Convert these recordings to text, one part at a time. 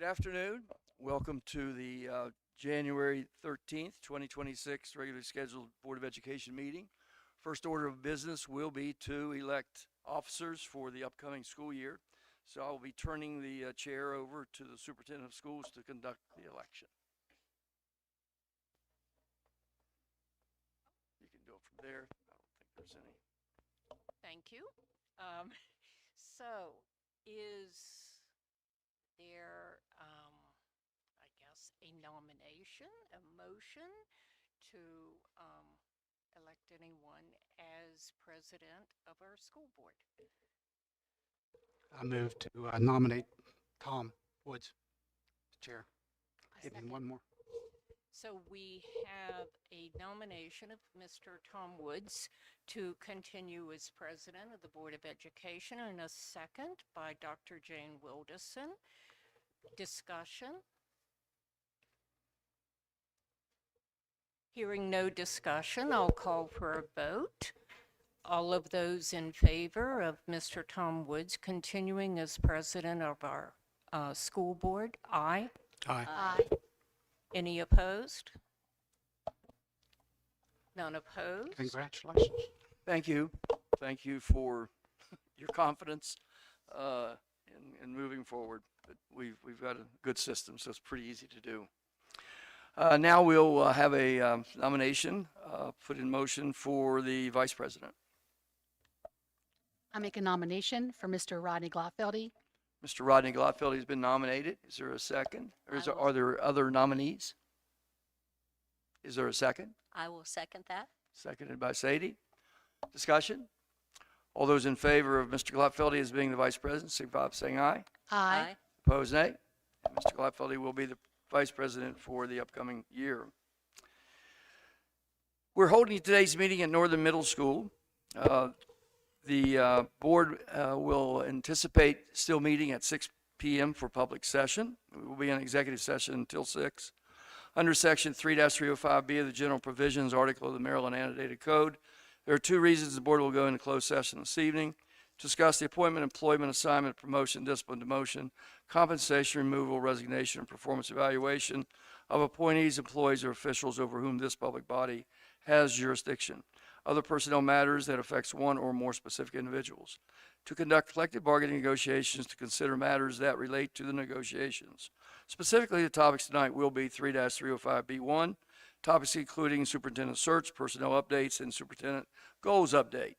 afternoon. Welcome to the January 13th, 2026 regularly scheduled Board of Education meeting. First order of business will be to elect officers for the upcoming school year. So I will be turning the chair over to the Superintendent of Schools to conduct the election. You can do it from there. I don't think there's any. Thank you. Um, so is there, I guess, a nomination, a motion to elect anyone as president of our school board? I move to nominate Tom Woods, chair. Maybe one more. So we have a nomination of Mr. Tom Woods to continue as president of the Board of Education, and a second by Dr. Jane Wilderson. Discussion? Hearing no discussion, I'll call for a vote. All of those in favor of Mr. Tom Woods continuing as president of our school board, aye. Aye. Aye. Any opposed? None opposed? Congratulations. Thank you. Thank you for your confidence in moving forward. But we've got a good system, so it's pretty easy to do. Now we'll have a nomination put in motion for the vice president. I make a nomination for Mr. Rodney Glotfeldy. Mr. Rodney Glotfeldy has been nominated. Is there a second? Or are there other nominees? Is there a second? I will second that. Seconded by Sadie. Discussion? All those in favor of Mr. Glotfeldy as being the vice president, signify by saying aye. Aye. Opposed, nay. And Mr. Glotfeldy will be the vice president for the upcoming year. We're holding today's meeting at Northern Middle School. The board will anticipate still meeting at 6 p.m. for public session. We will be in executive session until 6. Under Section 3-305B of the General Provisions article of the Maryland Annotated Code, there are two reasons the board will go into closed session this evening: to discuss the appointment, employment, assignment, promotion, discipline, demotion, compensation, removal, resignation, and performance evaluation of appointees, employees, or officials over whom this public body has jurisdiction. Other personnel matters that affects one or more specific individuals. To conduct collective bargaining negotiations, to consider matters that relate to the negotiations. Specifically, the topics tonight will be 3-305B1, topics including superintendent search, personnel updates, and superintendent goals update.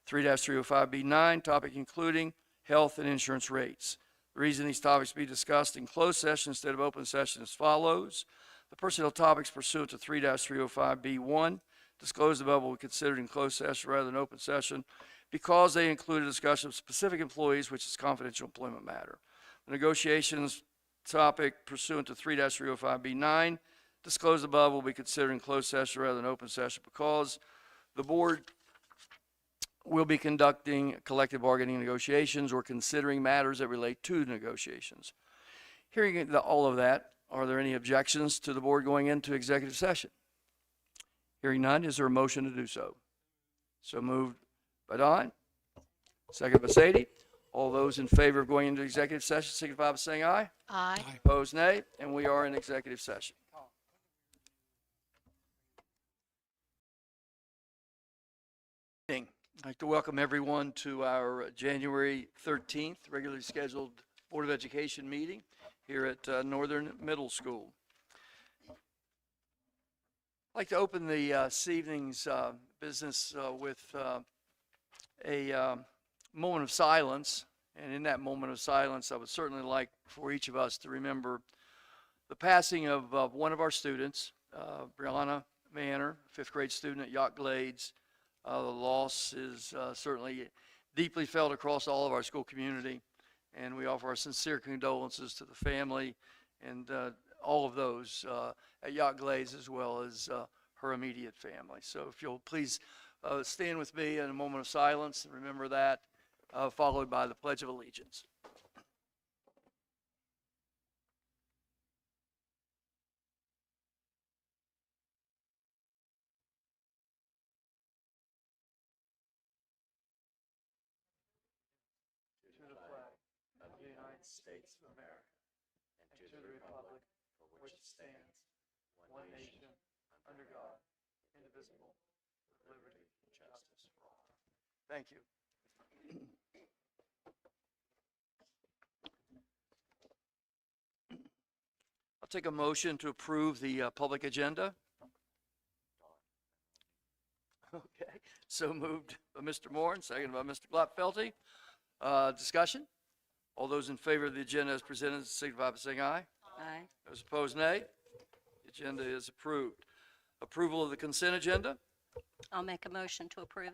3-305B9, topic including health and insurance rates. The reason these topics be discussed in closed session instead of open session is follows. The personnel topics pursuant to 3-305B1 disclosed above will be considered in closed session rather than open session because they include a discussion of specific employees, which is confidential employment matter. The negotiations topic pursuant to 3-305B9 disclosed above will be considered in closed session rather than open session because the board will be conducting collective bargaining negotiations or considering matters that relate to negotiations. Hearing all of that, are there any objections to the board going into executive session? Hearing none, is there a motion to do so? So moved by Don, second by Sadie. All those in favor of going into executive session signify by saying aye. Aye. Opposed, nay. And we are in executive session. I'd like to welcome everyone to our January 13th regularly scheduled Board of Education meeting here at Northern Middle School. I'd like to open the this evening's business with a moment of silence. And in that moment of silence, I would certainly like for each of us to remember the passing of one of our students, Brianna Manor, fifth grade student at Yacht Glades. The loss is certainly deeply felt across all of our school community, and we offer our sincere condolences to the family and all of those at Yacht Glades as well as her immediate family. So if you'll please stand with me in a moment of silence and remember that, followed by the Pledge of Allegiance. To the flag of the United States of America and to the stands, one nation, under God, indivisible, with liberty and justice for all. Thank you. I'll take a motion to approve the public agenda. Okay, so moved by Mr. Moore and seconded by Mr. Glatfelty. Discussion? All those in favor of the agenda as presented signify by saying aye. Aye. Those opposed, nay. The agenda is approved. Approval of the consent agenda? I'll make a motion to approve.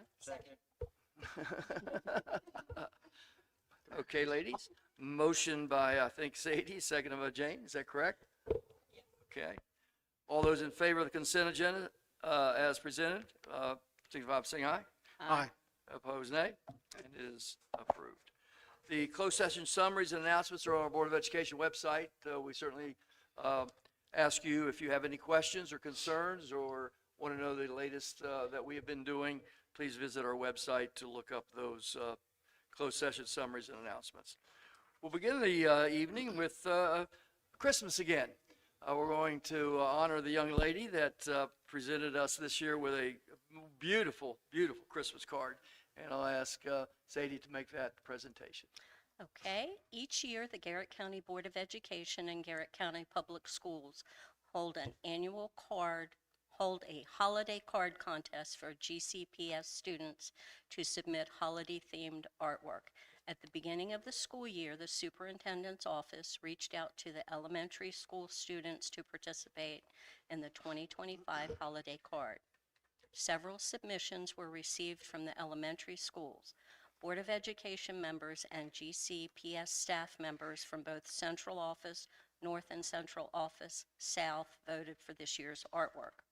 Okay, ladies. Motion by, I think, Sadie, seconded by Jane. Is that correct? Okay. All those in favor of the consent agenda as presented, signify by saying aye. Aye. Opposed, nay. And it is approved. The closed session summaries and announcements are on our Board of Education website. We certainly ask you if you have any questions or concerns or want to know the latest that we have been doing, please visit our website to look up those closed session summaries and announcements. We'll begin the evening with Christmas again. We're going to honor the young lady that presented us this year with a beautiful, beautiful Christmas card. And I'll ask Sadie to make that presentation. Okay. Each year, the Garrett County Board of Education and Garrett County Public Schools hold a holiday card contest for GCPS students to submit holiday-themed artwork. At the beginning of the school year, the superintendent's office reached out to the elementary school students to participate in the 2025 holiday card. Several submissions were received from the elementary schools. Board of Education members and GCPS staff members from both Central Office, North and Central Office, South voted for this year's artwork.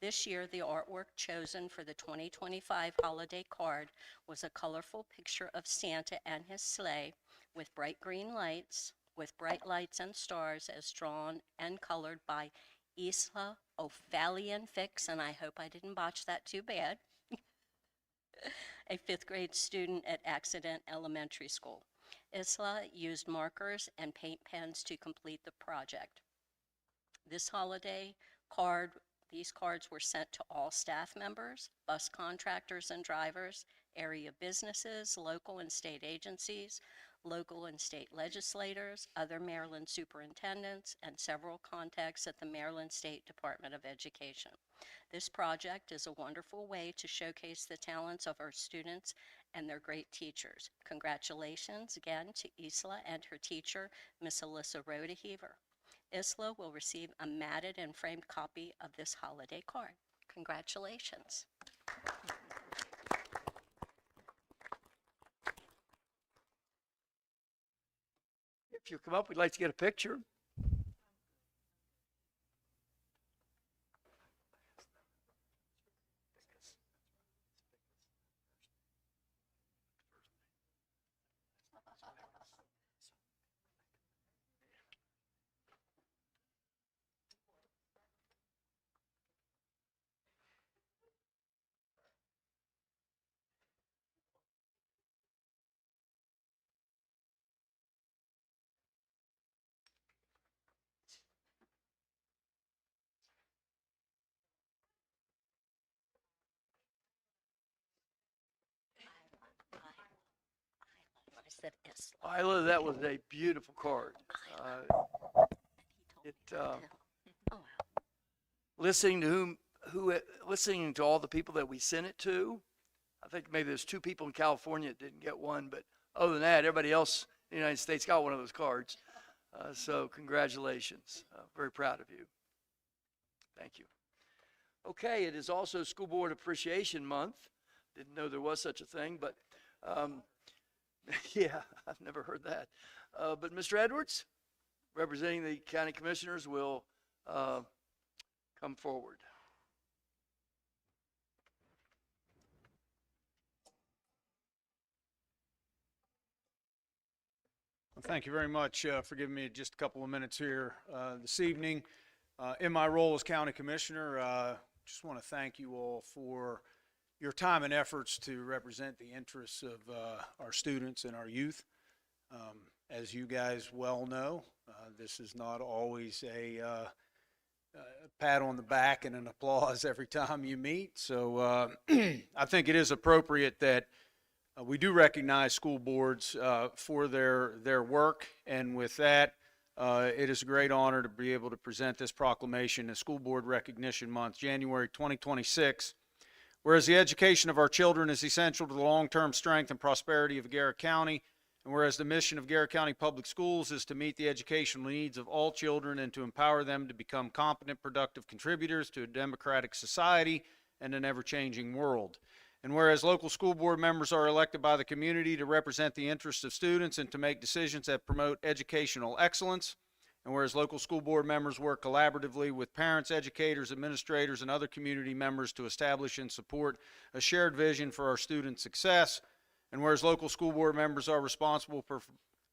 This year, the artwork chosen for the 2025 holiday card was a colorful picture of Santa and his sleigh with bright green lights, and stars as drawn and colored by Isla Fix, and I hope I didn't botch that too bad, a fifth grade student at Accident Elementary School. Isla used markers and paint pens to complete the project. This holiday card, these cards were sent to all staff members, bus contractors and drivers, area businesses, local and state agencies, local and state legislators, other Maryland superintendents, and several contacts at the Maryland State Department of Education. This project is a wonderful way to showcase the talents of our students and their great teachers. Congratulations again to Isla and her teacher, Miss Alyssa Rodeheaver. Isla will receive a matted and framed copy of this holiday card. Congratulations. If you come up, we'd like to get a picture. I said Isla. Isla, that was a beautiful card. He It, told me to. Oh, wow. listening to listening to all the people that we sent it to, I think maybe there's 2 people in California that didn't get one, but other than that, everybody else in the United States got one of those cards. So congratulations. Very proud of you. Thank you. Okay, it is also School Board Appreciation Month. Didn't know there was such a thing, but yeah, I've never heard that. But Mr. Edwards, representing the county commissioners, will come forward. Well, thank you very much for giving me just a couple of minutes here this evening. In my role as county commissioner, just want to thank you all for your time and efforts to represent the interests of our students and our youth. As you guys well know, this is not always a pat on the back and an applause every time you meet. So I think it is appropriate that we do recognize school boards for their work, and with that, it is a great honor to be able to present this proclamation as School Board Recognition Month, January 2026. Whereas the education of our children is essential to the long-term strength and prosperity of Garrett County, and whereas the mission of Garrett County Public Schools is to meet the educational needs of all children and to empower them to become competent, productive contributors to a democratic society and an ever-changing world. And whereas local school board members are elected by the community to represent the interests of students and to make decisions that promote educational excellence, and whereas local school board members work collaboratively with parents, educators, administrators, and other community members to establish and support a shared vision for our students' success, and whereas local school board members are responsible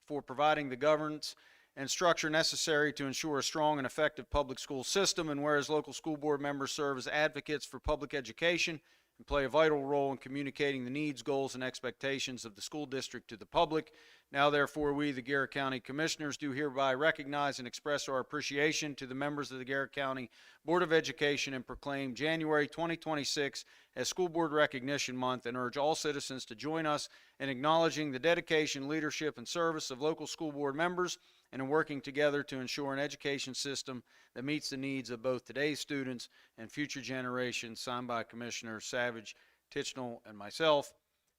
for providing the governance and structure necessary to ensure a strong and effective public school system, and whereas local school board members serve as advocates for public education and play a vital role in communicating the needs, goals, and expectations of the school district to the public. Now, therefore, we, the Garrett County Commissioners, do hereby recognize and express our appreciation to the members of the Garrett County Board of Education and proclaim January 2026 as School Board Recognition Month and urge all citizens to join us in acknowledging the dedication, leadership, and service of local school board members and in working together to ensure an education system that meets the needs of both today's students and future generations, signed by Commissioners Savage, Tichenal, and myself.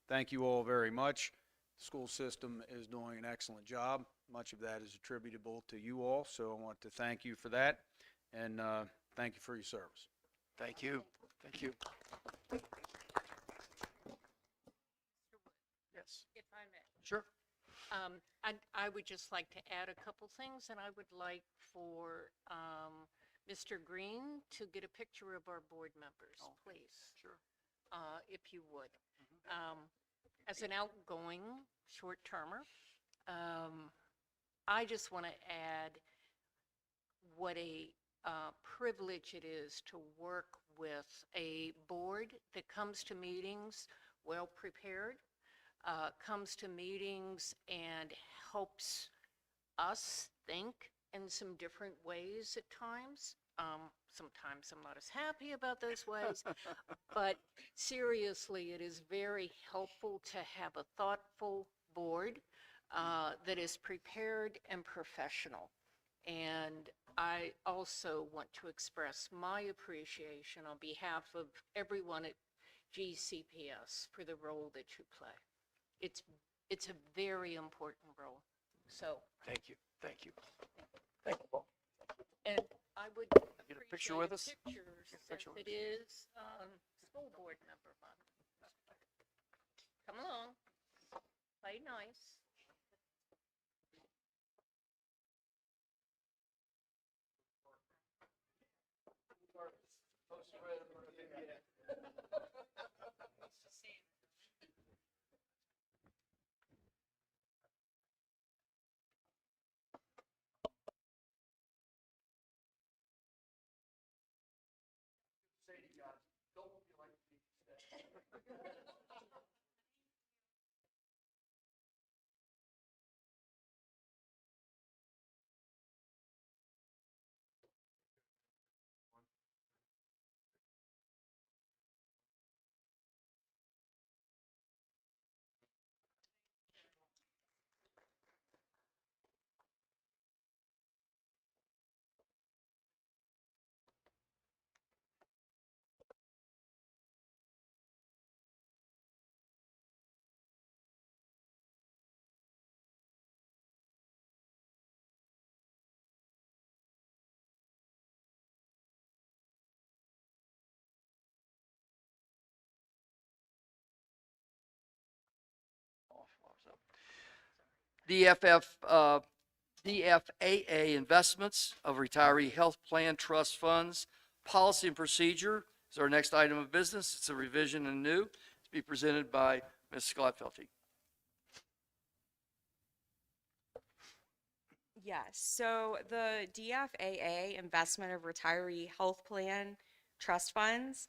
Thank you all very much. The school system is doing an excellent job. Much of that is attributable to you all, so I want to thank you for that, and thank you for your service. Thank you. Thank you. Yes. If I may. Sure. I would just like to add a couple things, and I would like for Mr. Green to get a picture of our board members, please. Sure. If you would. As an outgoing short-termer, I just want to add what a privilege it is to work with a board that comes to meetings well-prepared, comes to meetings and helps us think in some different ways at times. Sometimes I'm not as happy about those ways, but seriously, it is very helpful to have a thoughtful board that is prepared and professional. And I also want to express my appreciation on behalf of everyone at GCPS for the role that you play. It's a very important role. So, Thank you. Thank you. Thank you. and I would Get a picture with us? Pictures Get a picture since with it is school board member month. Come along, play nice. DFAA investments of retiree health plan trust funds. Policy and procedure is our next item of business. It's a revision and new to be presented by Ms. Schlotfelte. Yes, so the DFAA investment of retiree health plan trust funds,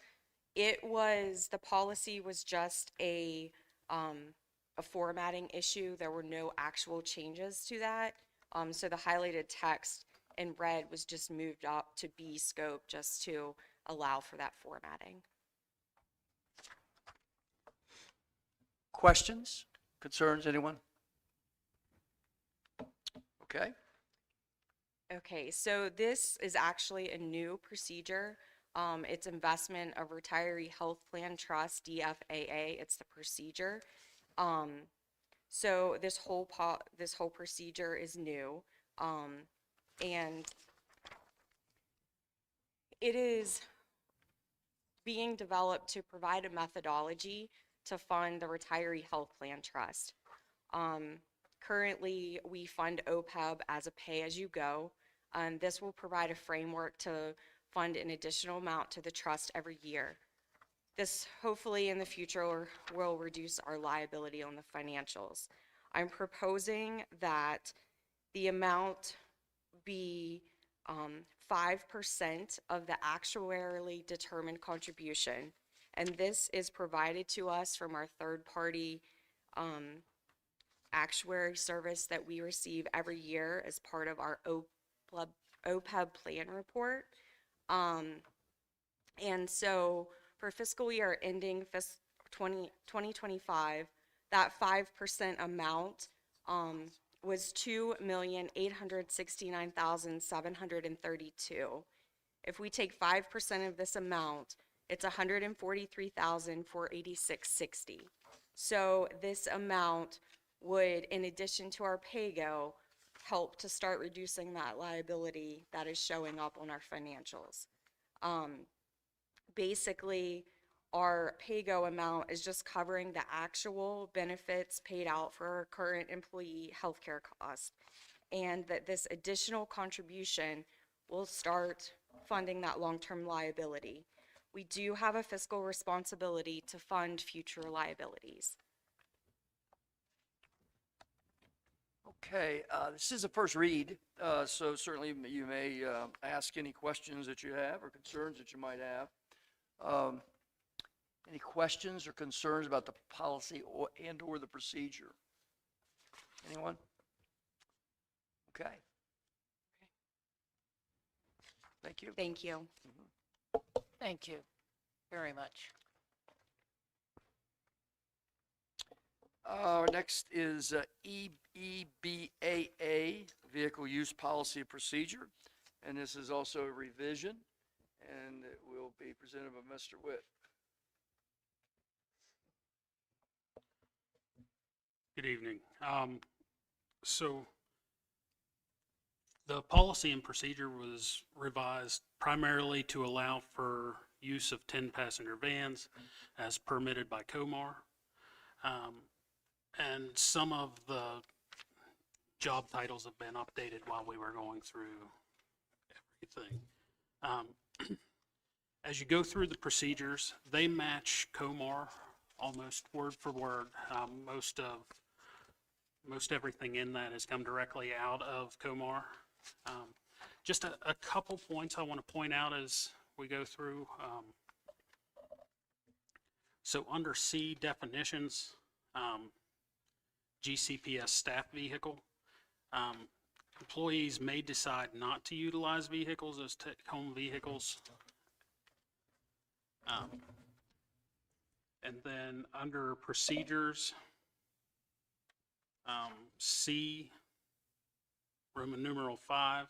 the policy was just a formatting issue. There were no actual changes to that. So the highlighted text in red was just moved up to B scope just to allow for that formatting. Questions, concerns, anyone? Okay, Okay, so this is actually a new procedure. It's Investment of Retiree Health Plan Trust, DFAA. It's the procedure. So this whole procedure is new, and it is being developed to provide a methodology to fund the Retiree Health Plan Trust. Currently, we fund OPEB as a pay-as-you-go. This will provide a framework to fund an additional amount to the trust every year. This hopefully in the future will reduce our liability on the financials. I'm proposing that the amount be 5% of the actuarially determined contribution. And this is provided to us from our third-party actuary service that we receive every year as part of our OPEB plan report. And so for fiscal year ending 2025, that 5% amount was $2,869,732. If we take 5% of this amount, it's $143,486.60. So this amount would, in addition to our pay-go, help to start reducing that liability that is showing up on our financials. Basically, our pay-go amount is just covering the actual benefits paid out for our current employee healthcare costs, and that this additional contribution will start funding that long-term liability. We do have a fiscal responsibility to fund future liabilities. okay, this is a first read, so certainly you may ask any questions that you have or concerns that you might have. Any questions or concerns about the policy or the procedure? Anyone? Okay. Thank you. Thank you. Thank you very much. Next is EBAA, Vehicle Use Policy and Procedure, and this is also a revision, and it will be presented by Mr. Witt. Good evening. So the policy and procedure was revised primarily to allow for use of 10-passenger vans as permitted by COMAR. And some of the job titles have been updated while we were going through everything. As you go through the procedures, they match COMAR almost word for word. Most everything in that has come directly out of COMAR. Just a couple points I want to point out as we go through. So under C, definitions, GCPS staff vehicle. Employees may decide not to utilize vehicles as take-home vehicles. And then under procedures, C, Roman numeral 5,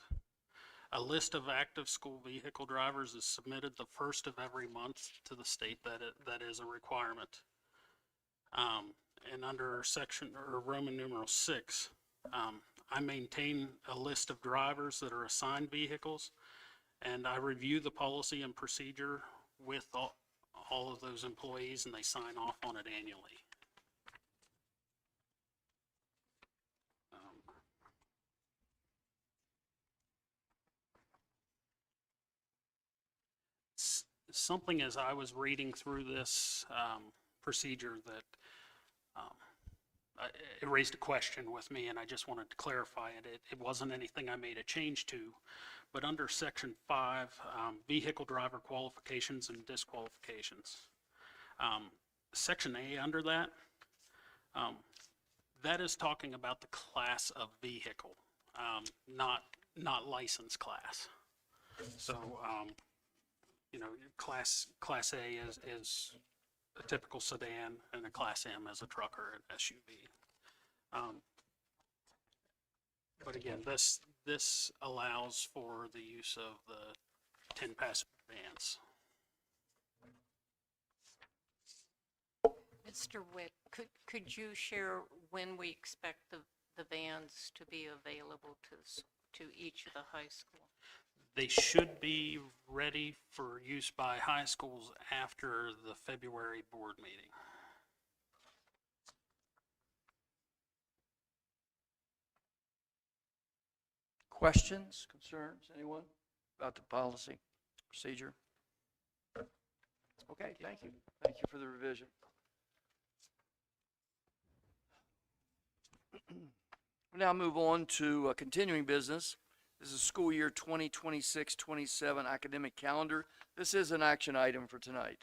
a list of active school vehicle drivers is submitted the first of every month to the state that is a requirement. And under section or Roman numeral 6, I maintain a list of drivers that are assigned vehicles, and I review the policy and procedure with all of those employees, and they sign off on it annually. Something as I was reading through this procedure that it raised a question with me, and I just wanted to clarify it. It wasn't anything I made a change to, but under section 5, vehicle driver qualifications and disqualifications. Section A under that, that is talking about the class of vehicle, not not licensed class. So, you know, Class A is a typical sedan, and a Class M is a truck or an SUV. But again, this allows for the use of the 10-passenger vans. Mr. Witt, could you share when we expect the vans to be available to each of the high schools? They should be ready for use by high schools after the February board meeting. Questions, concerns, anyone about the policy, procedure? Okay, thank you. Thank you for the revision. We'll now move on to continuing business. This is school year 2026-27 academic calendar. This is an action item for tonight.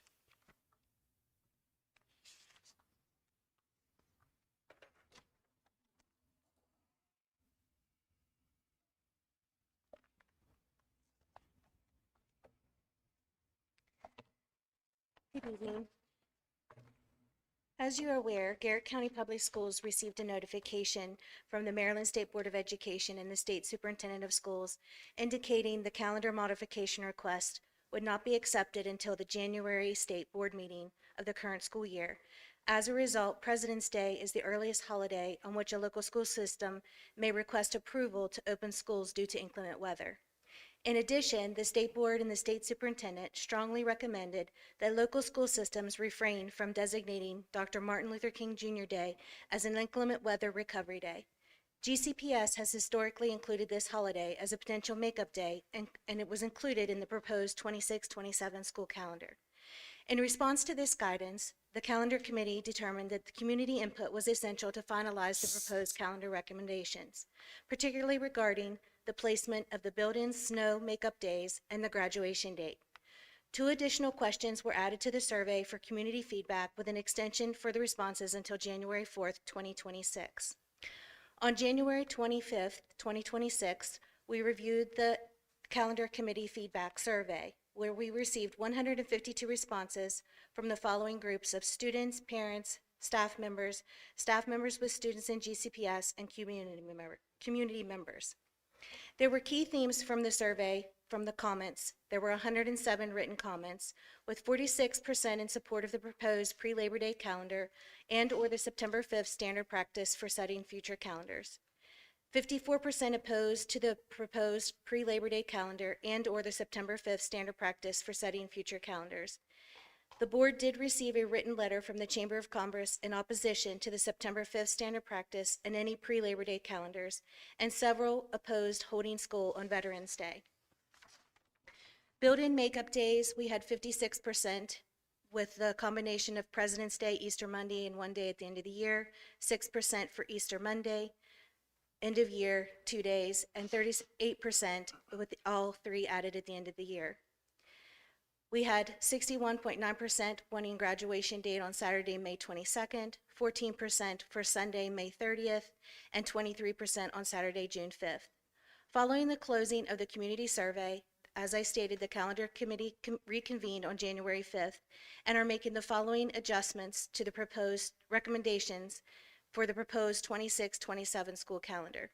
Good evening. As you are aware, Garrett County Public Schools received a notification from the Maryland State Board of Education and the State Superintendent of Schools indicating the calendar modification request would not be accepted until the January State Board meeting of the current school year. As a result, President's Day is the earliest holiday on which a local school system may request approval to open schools due to inclement weather. In addition, the State Board and the State Superintendent strongly recommended that local school systems refrain from designating Dr. Martin Luther King Jr. Day as an inclement weather recovery day. GCPS has historically included this holiday as a potential makeup day, and it was included in the proposed 26-27 school calendar. In response to this guidance, the calendar committee determined that the community input was essential to finalize the proposed calendar recommendations, particularly regarding the placement of the built-in snow makeup days and the graduation date. 2 additional questions were added to the survey for community feedback with an extension for the responses until January 4th, 2026. On January 25th, 2026, we reviewed the calendar committee feedback survey, where we received 152 responses from the following groups of students, parents, staff members with students in GCPS, and community members. There were key themes from the survey. From the comments, there were 107 written comments, with 46% in support of the proposed pre-Labor Day calendar and/or the September 5th standard practice for setting future calendars. 54% opposed to the proposed pre-Labor Day calendar and/or the September 5th standard practice for setting future calendars. The board did receive a written letter from the Chamber of Commerce in opposition to the September 5th standard practice and any pre-Labor Day calendars, and several opposed holding school on Veterans Day. Built-in makeup days, we had 56%, with the combination of President's Day, Easter Monday, and one day at the end of the year, 6% for Easter Monday, end of year, 2 days, and 38% with all 3 added at the end of the year. We had 61.9% wanting graduation date on Saturday, May 22nd, 14% for Sunday, May 30th, and 23% on Saturday, June 5th. Following the closing of the community survey, as I stated, the calendar committee reconvened on January 5th and are making the following adjustments to the proposed recommendations for the proposed 26-27 school calendar.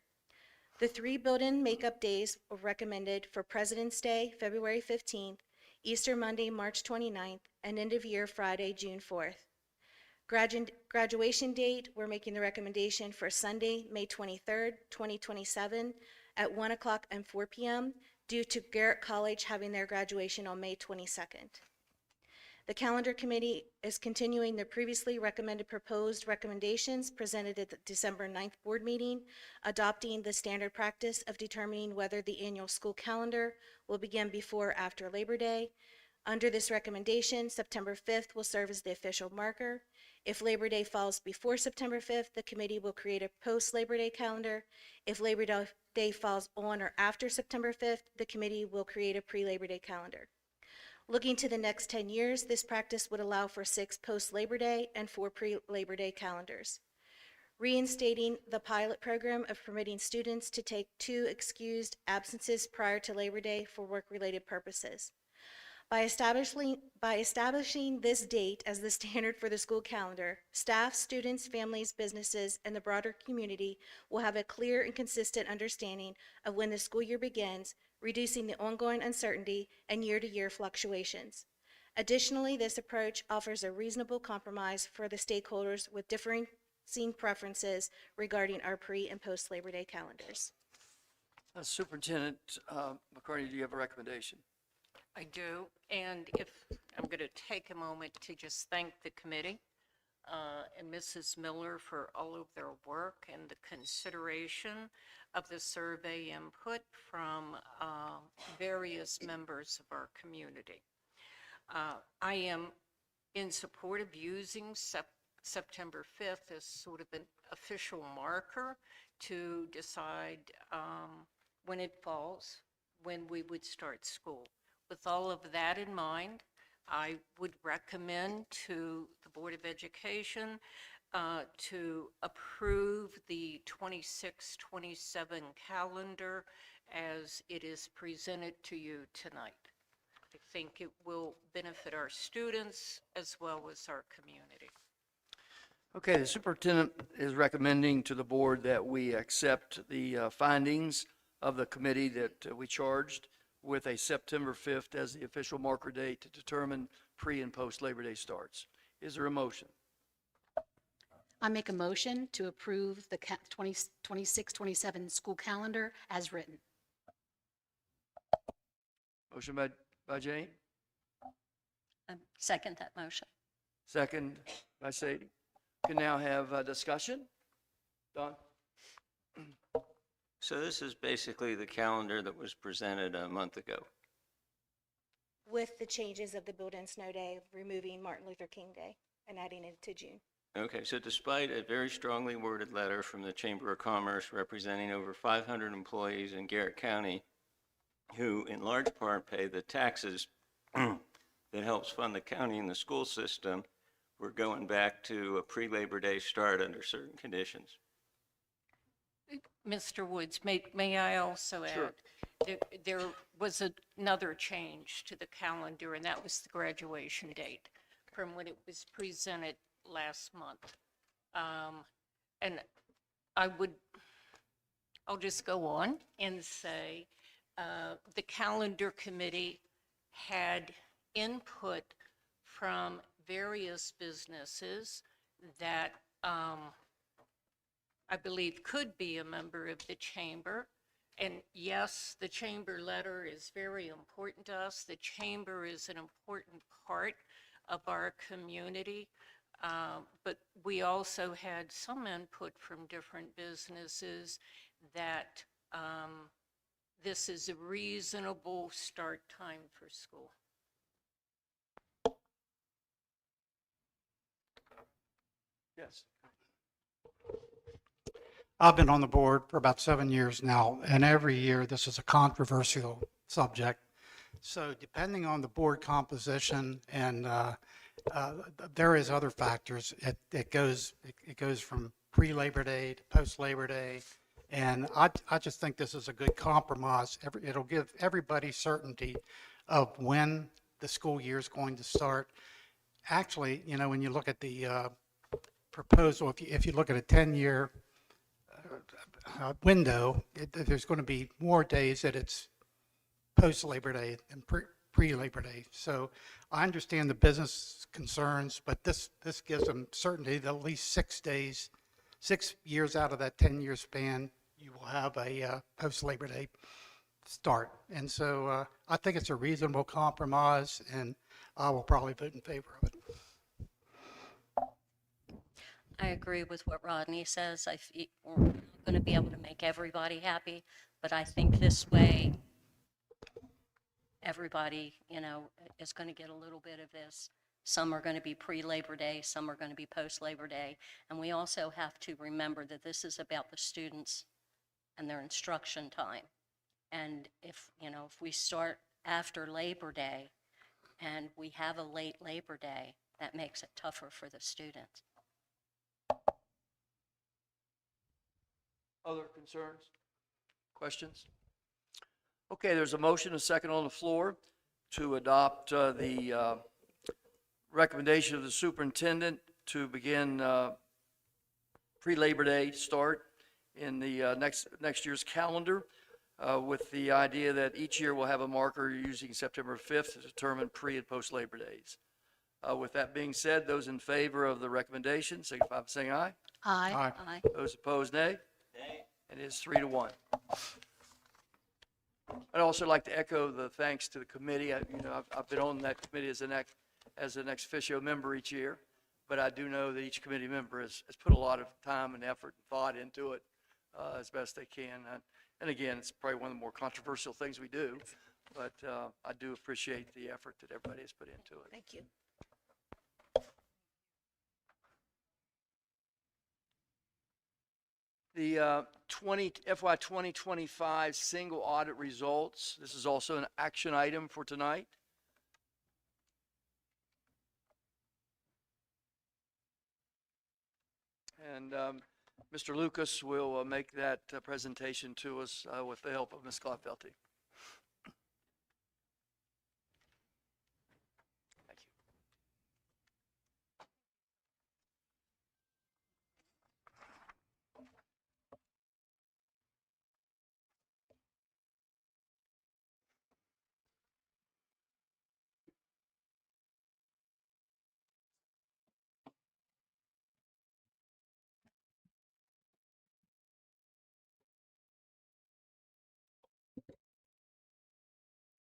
The 3 built-in makeup days were recommended for President's Day, February 15th, Easter Monday, March 29th, and end of year Friday, June 4th. Graduation date, we're making the recommendation for Sunday, May 23rd, 2027 at 1 o'clock and 4 p.m. due to Garrett College having their graduation on May 22nd. The calendar committee is continuing the previously recommended proposed recommendations presented at the December 9th board meeting, adopting the standard practice of determining whether the annual school calendar will begin before or after Labor Day. Under this recommendation, September 5th will serve as the official marker. If Labor Day falls before September 5th, the committee will create a post-Labor Day calendar. If Labor Day falls on or after September 5th, the committee will create a pre-Labor Day calendar. Looking to the next 10 years, this practice would allow for 6 post-Labor Day and 4 pre-Labor Day calendars. reinstating the pilot program of permitting students to take 2 excused absences prior to Labor Day for work-related purposes. By establishing this date as the standard for the school calendar, staff, students, families, businesses, and the broader community will have a clear and consistent understanding of when the school year begins, reducing the ongoing uncertainty and year-to-year fluctuations. Additionally, this approach offers a reasonable compromise for the stakeholders with differing preferences regarding our pre- and post-Labor Day calendars. Superintendent McCartney, do you have a recommendation? I do, and if, I'm going to take a moment to just thank the committee and Mrs. Miller for all of their work and the consideration of the survey input from various members of our community. I am in support of using September 5th as sort of an official marker to decide when it falls, when we would start school. With all of that in mind, I would recommend to the Board of Education to approve the 26-27 calendar as it is presented to you tonight. I think it will benefit our students as well as our community. Okay, the superintendent is recommending to the board that we accept the findings of the committee that we charged with a September 5th as the official marker date to determine pre- and post-Labor Day starts. Is there a motion? I make a motion to approve the 26-27 school calendar as written. Motion by Jane, Second that motion. second by Sadie. Can now have discussion. Don? So this is basically the calendar that was presented a month ago. With the changes of the build-in snow day, removing Martin Luther King Day and adding it to June. Okay, so despite a very strongly worded letter from the Chamber of Commerce representing over 500 employees in Garrett County, who in large part pay the taxes that helps fund the county and the school system, we're going back to a pre-Labor Day start under certain conditions. Mr. Woods, may I also Sure. add, there was another change to the calendar, and that was the graduation date from when it was presented last month. And I'll just go on and say, the calendar committee had input from various businesses that I believe could be a member of the chamber. And yes, the chamber letter is very important to us. The chamber is an important part of our community. But we also had some input from different businesses that this is a reasonable start time for school. Yes. I've been on the board for about 7 years now, and every year this is a controversial subject. So depending on the board composition and there is other factors, it goes from pre-Labor Day to post-Labor Day. And I just think this is a good compromise. It'll give everybody certainty of when the school year is going to start. Actually, you know, when you look at the proposal, if you look at a 10-year window, there's going to be more days that it's post-Labor Day than pre-Labor Day. So I understand the business concerns, but this gives them certainty that at least 6 days, 6 years out of that 10-year span, you will have a post-Labor Day start. And so I think it's a reasonable compromise, and I will probably vote in favor of it. I agree with what Rodney says. We're not going to be able to make everybody happy, but I think this way, everybody, you know, is going to get a little bit of this. Some are going to be pre-Labor Day, some are going to be post-Labor Day. And we also have to remember that this is about the students and their instruction time. And if we start after Labor Day and we have a late Labor Day, that makes it tougher for the students. Other concerns? Questions? Okay, there's a motion, a second on the floor to adopt the recommendation of the superintendent to begin pre-Labor Day start in the next year's calendar with the idea that each year we'll have a marker using September 5th to determine pre- and post-Labor Days. With that being said, those in favor of the recommendation, signify by saying aye. Aye. Aye. Aye. Those opposed, nay. Nay. It is 3-1. I'd also like to echo the thanks to the committee. I've been on that committee as an ex officio member each year, but I do know that each committee member has put a lot of time and effort and thought into it as best they can. And again, it's probably one of the more controversial things we do, but I do appreciate the effort that everybody has put into it. Thank you. The FY 2025 single audit results. This is also an action item for tonight. And Mr. Lucas will make that presentation to us with the help of Ms. Klopfelte. Thank you.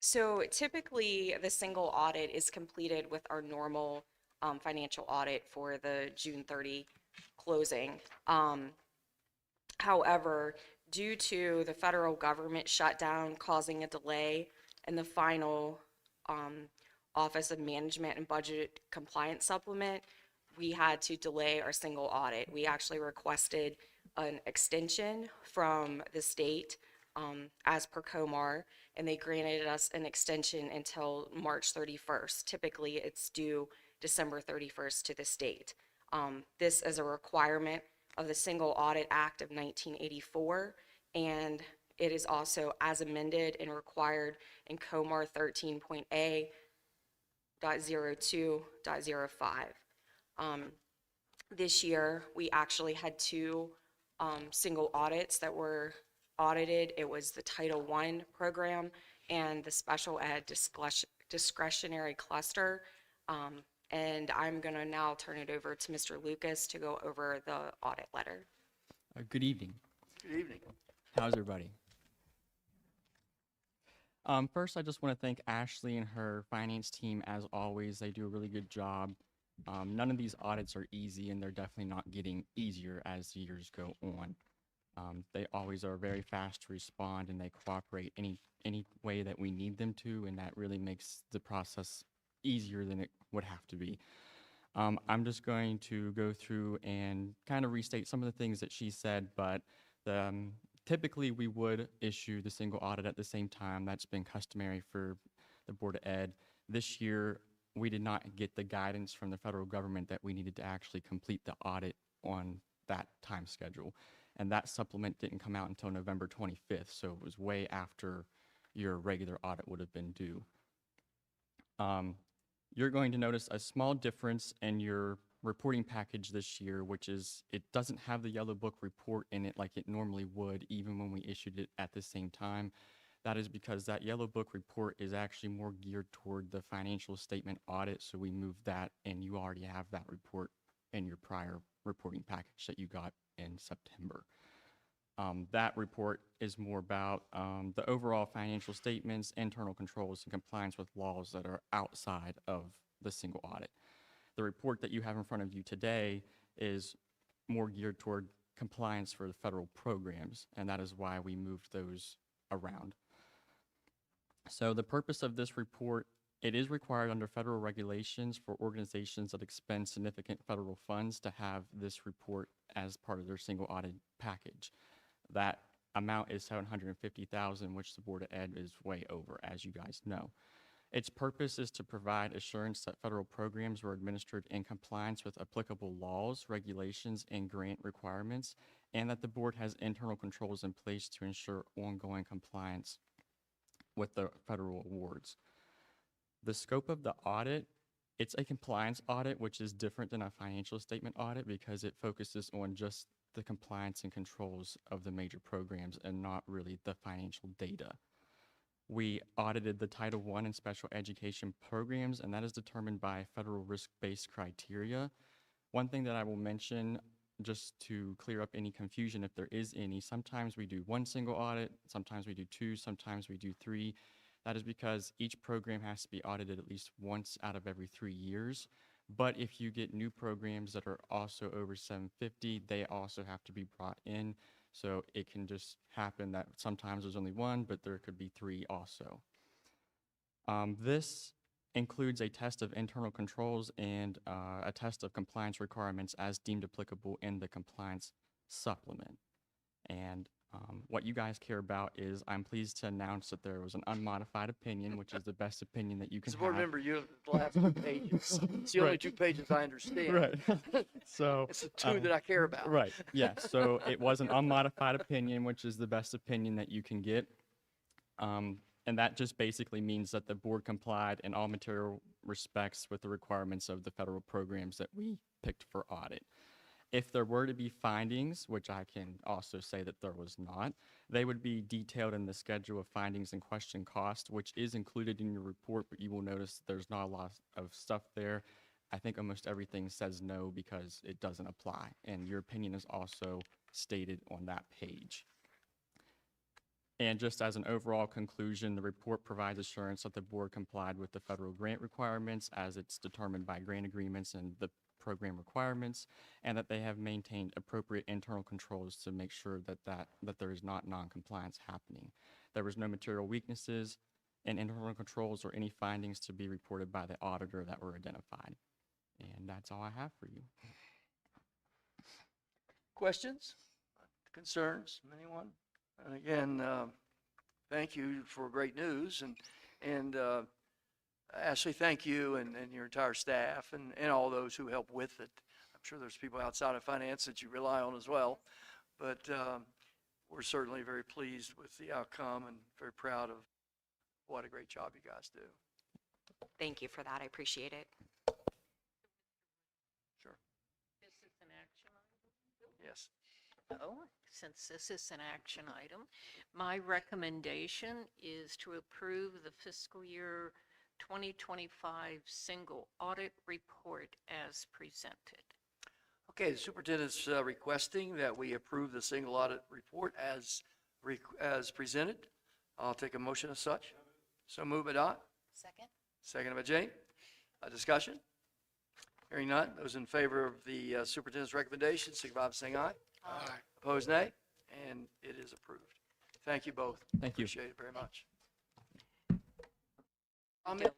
So typically, the single audit is completed with our normal financial audit for the June 30 closing. However, due to the federal government shutdown causing a delay in the final Office of Management and Budget Compliance Supplement, we had to delay our single audit. We actually requested an extension from the state as per COMAR, and they granted us an extension until March 31st. Typically, it's due December 31st to the state. This is a requirement of the Single Audit Act of 1984, and it is also as amended and required in COMAR 13.A.02.05. This year, we actually had two single audits that were audited. It was the Title I program and the Special Ed Discretionary Cluster. And I'm going to now turn it over to Mr. Lucas to go over the audit letter. Good evening. Good evening. How's everybody? First, I just want to thank Ashley and her finance team. As always, they do a really good job. None of these audits are easy, and they're definitely not getting easier as the years go on. They always are very fast to respond, and they cooperate any way that we need them to, and that really makes the process easier than it would have to be. I'm just going to go through and kind of restate some of the things that she said, but typically we would issue the single audit at the same time. That's been customary for the Board of Ed. This year, we did not get the guidance from the federal government that we needed to actually complete the audit on that time schedule. And that supplement didn't come out until November 25th, so it was way after your regular audit would have been due. You're going to notice a small difference in your reporting package this year, which is it doesn't have the Yellow Book report in it like it normally would, even when we issued it at the same time. That is because that Yellow Book report is actually more geared toward the financial statement audit, so we moved that, and you already have that report in your prior reporting package that you got in September. That report is more about the overall financial statements, internal controls, and compliance with laws that are outside of the single audit. The report that you have in front of you today is more geared toward compliance for the federal programs, and that is why we moved those around. So the purpose of this report, it is required under federal regulations for organizations that expend significant federal funds to have this report as part of their single audit package. That amount is $750,000, which the Board of Ed is way over, as you guys know. Its purpose is to provide assurance that federal programs were administered in compliance with applicable laws, regulations, and grant requirements, and that the board has internal controls in place to ensure ongoing compliance with the federal awards. The scope of the audit, it's a compliance audit, which is different than a financial statement audit because it focuses on just the compliance and controls of the major programs and not really the financial data. We audited the Title I and special education programs, and that is determined by federal risk-based criteria. One thing that I will mention, just to clear up any confusion if there is any, sometimes we do one single audit, sometimes we do two, sometimes we do three. That is because each program has to be audited at least once out of every 3 years. But if you get new programs that are also over 750, they also have to be brought in. So it can just happen that sometimes there's only one, but there could be three also. This includes a test of internal controls and a test of compliance requirements as deemed applicable in the compliance supplement. And what you guys care about is I'm pleased to announce that there was an unmodified opinion, which is the best opinion that you can As a board have. member, you have the last 2 pages. It's the only Right. 2 pages I understand. Right. So It's the 2 that I care about. Right, yeah, so it was an unmodified opinion, which is the best opinion that you can get. And that just basically means that the board complied in all material respects with the requirements of the federal programs that we picked for audit. If there were to be findings, which I can also say that there was not, they would be detailed in the schedule of findings and question cost, which is included in your report, but you will notice there's not a lot of stuff there. I think almost everything says no because it doesn't apply, and your opinion is also stated on that page. And just as an overall conclusion, the report provides assurance that the board complied with the federal grant requirements as it's determined by grant agreements and the program requirements, and that they have maintained appropriate internal controls to make sure that there is not non-compliance happening. There was no material weaknesses in internal controls or any findings to be reported by the auditor that were identified. And that's all I have for you. Questions, concerns, anyone? And again, thank you for great news, and Ashley, thank you and your entire staff and all those who help with it. I'm sure there's people outside of finance that you rely on as well, but we're certainly very pleased with the outcome and very proud of what a great job you guys do. Thank you for that. I appreciate it. Sure. This is an action item. Yes. Oh, since this is an action item, my recommendation is to approve the fiscal year 2025 single audit report as presented. Okay, the superintendent's requesting that we approve the single audit report as presented. I'll take a motion as such. So move by Dot. Second? Seconded by Jane. Discussion? Hearing none. Those in favor of the superintendent's recommendation, signify by saying aye. Aye. Opposed, nay. And it is approved. Thank you both. Thank you. Appreciate it very much. Comment?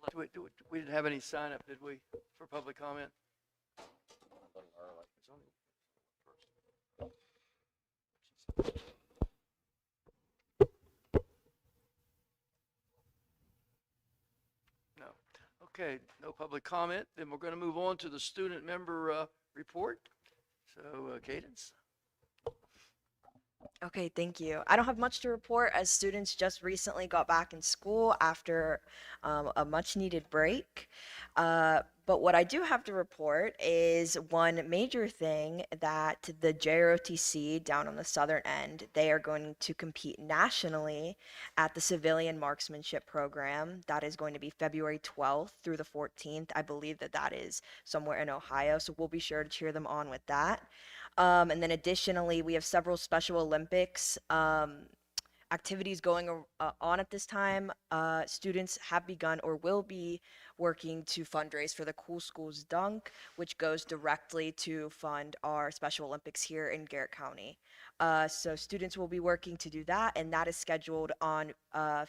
We didn't have any sign up, did we, for public comment? No. Okay, no public comment. Then we're going to move on to the student member report. So, Cadence. Okay, thank you. I don't have much to report as students just recently got back in school after a much needed break. But what I do have to report is one major thing that the JROTC down on the southern end, they are going to compete nationally at the Civilian Marksmanship Program. That is going to be February 12th through the 14th. I believe that is somewhere in Ohio, so we'll be sure to cheer them on with that. And then additionally, we have several Special Olympics activities going on at this time. Students have begun or will be working to fundraise for the Cool Schools Dunk, which goes directly to fund our Special Olympics here in Garrett County. So students will be working to do that, and that is scheduled on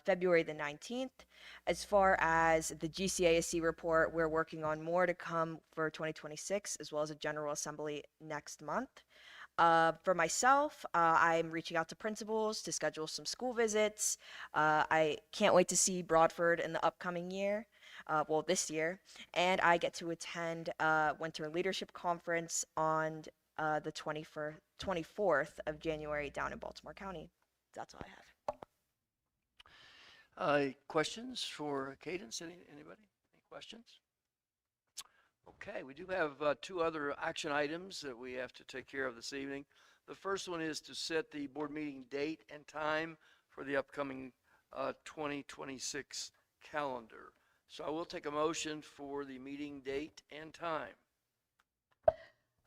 February the 19th. As far as the GCASC report, we're working on more to come for 2026, as well as a General Assembly next month. For myself, I'm reaching out to principals to schedule some school visits. I can't wait to see Broadford in the upcoming year, this year, and I get to attend Winter Leadership Conference on the 24th of January down in Baltimore County. That's all I have. Questions for Cadence? Anybody? Any questions? Okay, we do have two other action items that we have to take care of this evening. The first one is to set the board meeting date and time for the upcoming 2026 calendar. So I will take a motion for the meeting date and time.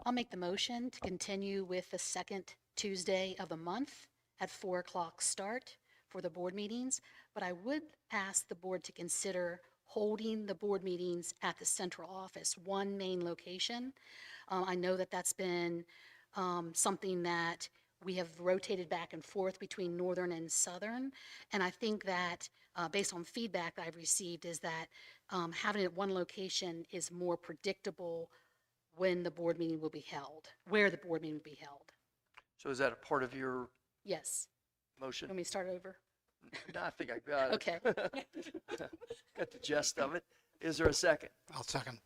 I'll make the motion to continue with the second Tuesday of the month at 4 o'clock start for the board meetings, but I would ask the board to consider holding the board meetings at the central office, one main location. I know that that's been something that we have rotated back and forth between Northern and Southern, and I think that based on feedback that I've received is that having it at one location is more predictable when the board meeting will be held, where the board meeting will be held. So is that a part of your Yes. motion? Want me to start over? No, I think I got it. Okay. Got the gist of it. Is there a second? I'll second.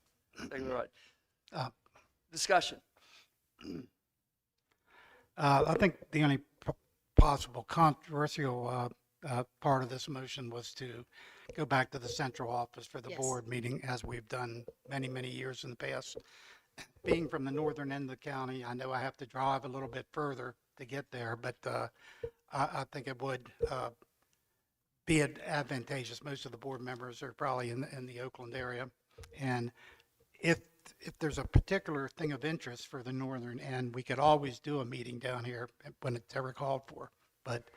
Thank you, right. Uh, Discussion. I think the only possible controversial part of this motion was to go back to the central office for the Yes. board meeting, as we've done many, many years in the past. Being from the northern end of the county, I know I have to drive a little bit further to get there, but I think it would be advantageous. Most of the board members are probably in the Oakland area. And if there's a particular thing of interest for the northern end, we could always do a meeting down here when it's ever called for. But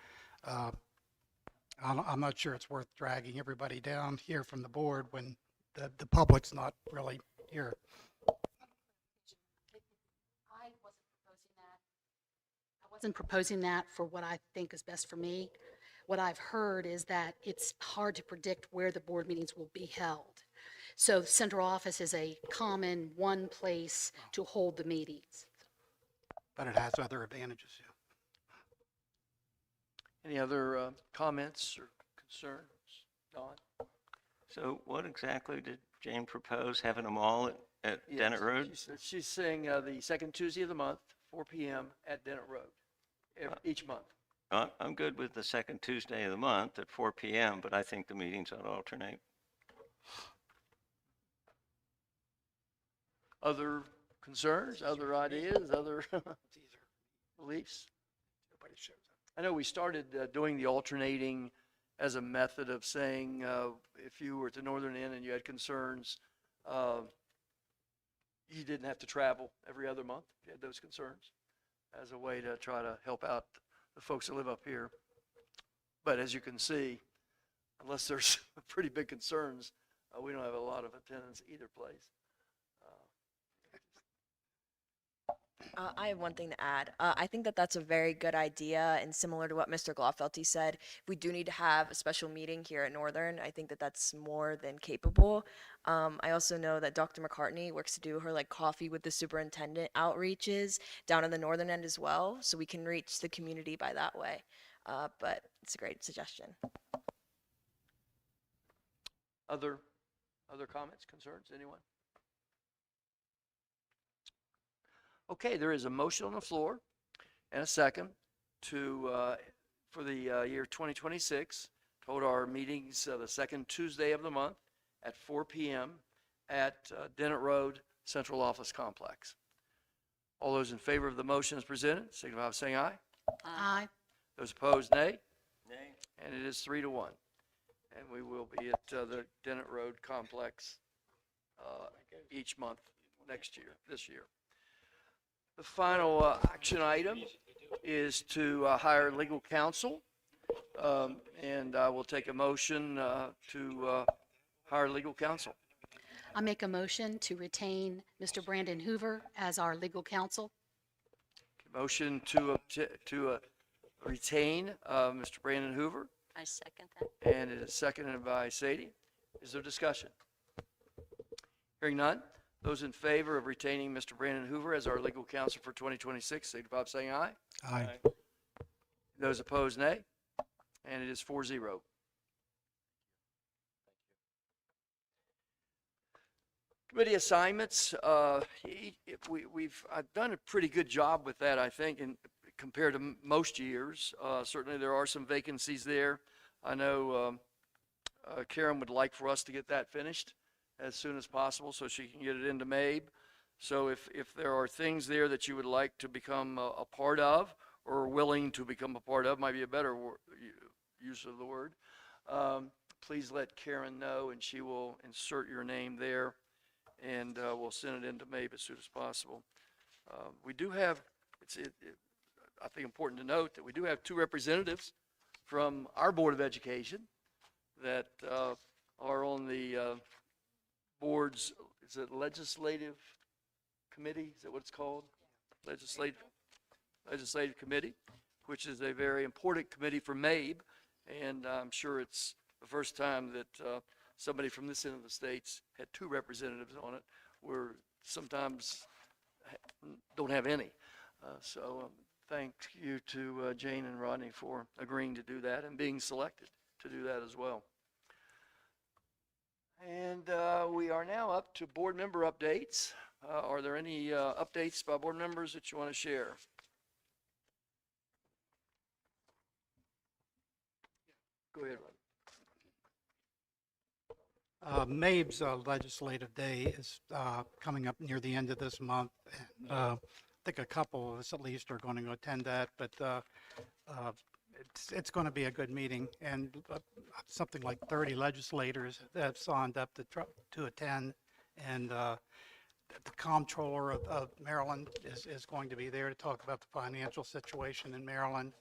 I'm not sure it's worth dragging everybody down here from the board when the public's not really here. I wasn't proposing that for what I think is best for me. What I've heard is that it's hard to predict where the board meetings will be held. So the central office is a common one place to hold the meetings. But it has other advantages, yeah. Any other comments or concerns? Don? So what exactly did Jane propose, having them all at Yes, Dennett Road? She's saying the second Tuesday of the month, 4 p.m. at Dennett Road, each month. I'm good with the second Tuesday of the month at 4 p.m., but I think the meetings ought to alternate. Other concerns, other ideas, other beliefs? I know we started doing the alternating as a method of saying if you were at the northern end and you had concerns, you didn't have to travel every other month if you had those concerns, as a way to try to help out the folks that live up here. But as you can see, unless there's pretty big concerns, we don't have a lot of attendance either place. I have one thing to add. I think that that's a very good idea, and similar to what Mr. Gloffelty said, if we do need to have a special meeting here at Northern, I think that that's more than capable. I also know that Dr. McCartney works to do her coffee with the superintendent outreaches down in the northern end as well, so we can reach the community by that way. But it's a great suggestion. Other comments, concerns, anyone? Okay, there is a motion on the floor and a second for the year 2026, to hold our meetings the second Tuesday of the month at 4 p.m. at Dennett Road Central Office Complex. All those in favor of the motion as presented, signify by saying aye. Aye. Those opposed, nay. Nay. And it is 3-1. And we will be at the Dennett Road Complex each month this year. The final action item is to hire legal counsel. And I will take a motion to hire legal counsel. I make a motion to retain Mr. Brandon Hoover as our legal counsel. Motion to retain Mr. Brandon Hoover, I second that. and it is seconded by Sadie. Is there discussion? Hearing none. Those in favor of retaining Mr. Brandon Hoover as our legal counsel for 2026, signify by saying aye. Aye. Those opposed, nay. And it is 4-0. Committee assignments, I've done a pretty good job with that, I think, compared to most years. Certainly, there are some vacancies there. I know Karen would like for us to get that finished as soon as possible so she can get it into MABE. So if there are things there that you would like to become a part of or willing to become a part of, might be a better use of the word, please let Karen know, and she will insert your name there, and we'll send it into MABE as soon as possible. We do have, I think important to note that we do have 2 representatives from our Board of Education that are on the board's, is it legislative committee? Is that what it's called? Legislative committee, which is a very important committee for MABE, and I'm sure it's the first time that somebody from this end of the states had 2 representatives on it, where sometimes don't have any. So thank you to Jane and Rodney for agreeing to do that and being selected to do that as well. And we are now up to board member updates. Are there any updates by board members that you want to share? Go ahead, Rodney. MABE's legislative day is coming up near the end of this month. And, I think a couple of us at least are going to attend that, but it's going to be a good meeting, and something like 30 legislators have signed up to attend, and the comptroller of Maryland is going to be there to talk about the financial situation in Maryland.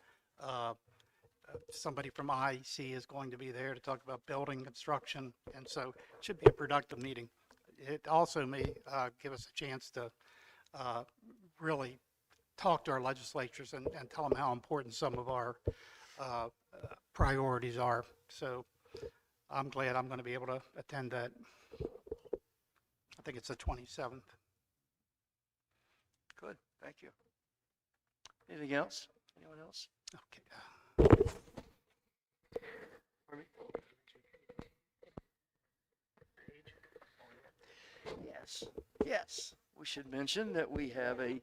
Somebody from IEC is going to be there to talk about building construction, and so it should be a productive meeting. It also may give us a chance to really talk to our legislatures and tell them how important some of our priorities are. So I'm glad I'm going to be able to attend that. I think it's the 27th. Good, thank you. Anything else? Anyone else? Okay. Pardon me? Yes. We should mention that we have a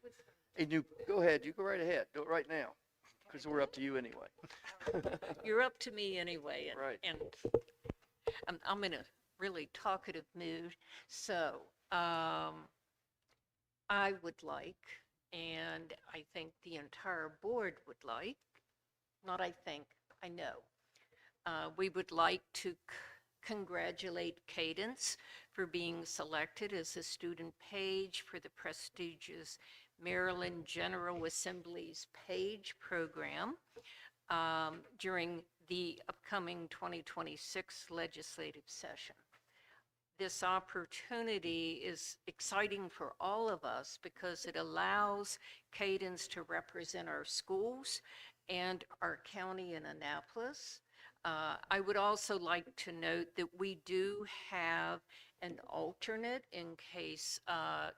new, go ahead, you go right ahead, do it right now, because we're up to you anyway. You're up to me anyway, and, Right. and I'm in a really talkative mood. So I would like, and I think the entire board would like, not I think, I know, we would like to congratulate Cadence for being selected as a student page for the prestigious Maryland General Assembly's page program during the upcoming 2026 legislative session. This opportunity is exciting for all of us because it allows Cadence to represent our schools and our county in Annapolis. I would also like to note that we do have an alternate in case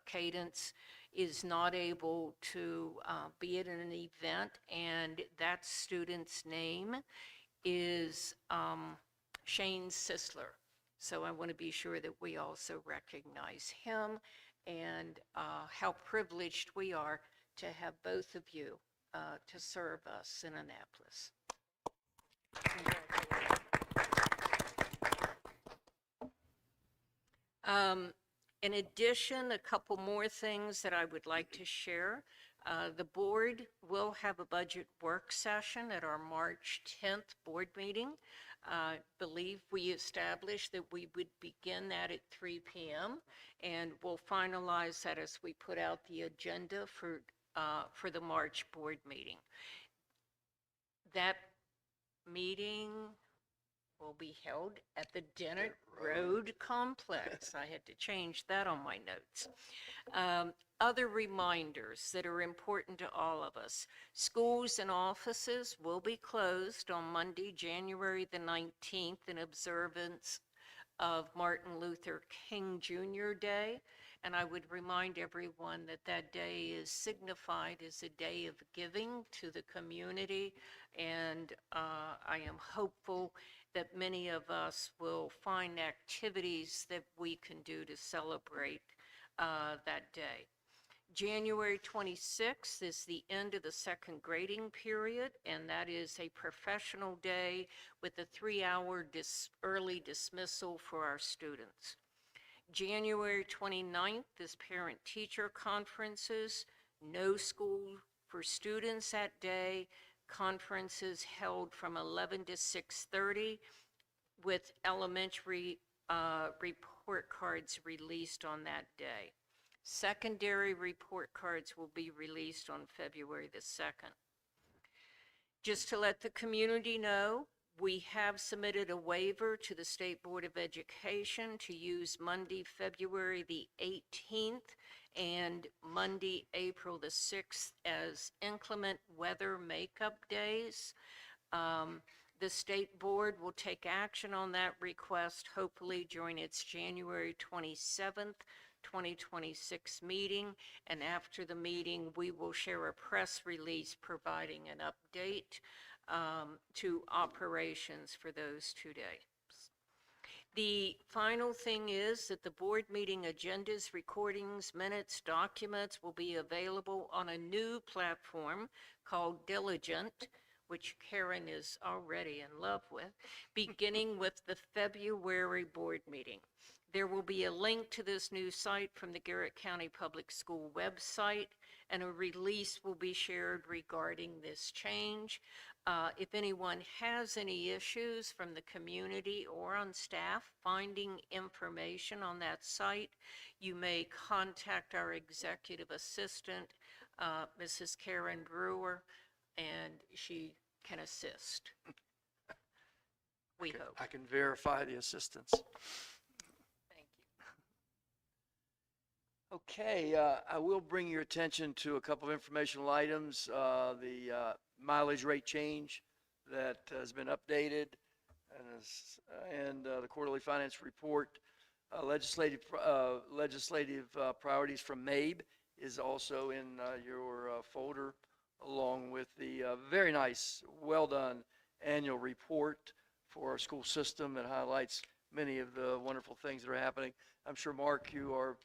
Cadence is not able to be at an event, and that student's name is Shane Sisler. So I want to be sure that we also recognize him and how privileged we are to have both of you to serve us in Annapolis. In addition, a couple more things that I would like to share. The board will have a budget work session at our March 10th board meeting. I believe we established that we would begin that at 3 p.m. and we'll finalize that as we put out the agenda for the March board meeting. That meeting will be held at the Dennett Road Complex. I had to change that on my notes. Other reminders that are important to all of us. Schools and offices will be closed on Monday, January the 19th in observance of Martin Luther King Jr. Day. And I would remind everyone that that day is signified as a day of giving to the community. And I am hopeful that many of us will find activities that we can do to celebrate that day. January 26th is the end of the second grading period, and that is a professional day with a 3-hour early dismissal for our students. January 29th is parent-teacher conferences, no school for students that day, conferences held from 11 to 6:30 with elementary report cards released on that day. Secondary report cards will be released on February the 2nd. Just to let the community know, we have submitted a waiver to the State Board of Education to use Monday, February the 18th and Monday, April the 6th as inclement weather makeup days. The State Board will take action on that request, hopefully during its January 27th, 2026 meeting, and after the meeting, we will share a press release providing an update to operations for those 2 days. The final thing is that the board meeting agendas, recordings, minutes, documents will be available on a new platform called Diligent, which Karen is already in love with, beginning with the February board meeting. There will be a link to this new site from the Garrett County Public School website, and a release will be shared regarding this change. If anyone has any issues from the community or on staff finding information on that site, you may contact our executive assistant, Mrs. Karen Brewer, and she can assist. We hope. I can verify the assistance. Thank you. Okay, I will bring your attention to a couple of informational items. The mileage rate change that has been updated, and the quarterly finance report. Legislative priorities from MABE is also in your folder, along with the very nice, well done annual report for our school system that highlights many of the wonderful things that are happening. I'm sure, Mark, you are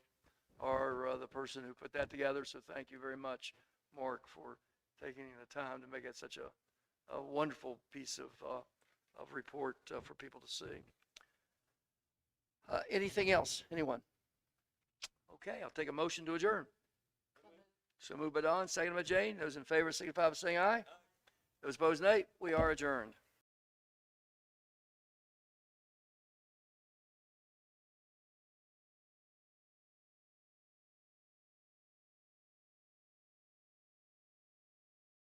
the person who put that together, so thank you very much, Mark, for taking the time to make it such a wonderful piece of report for people to see. Anything else? Anyone? Okay, I'll take a motion to adjourn. So moved by Don, seconded by Jane. Those in favor signify by saying aye. Those opposed, nay. We are adjourned.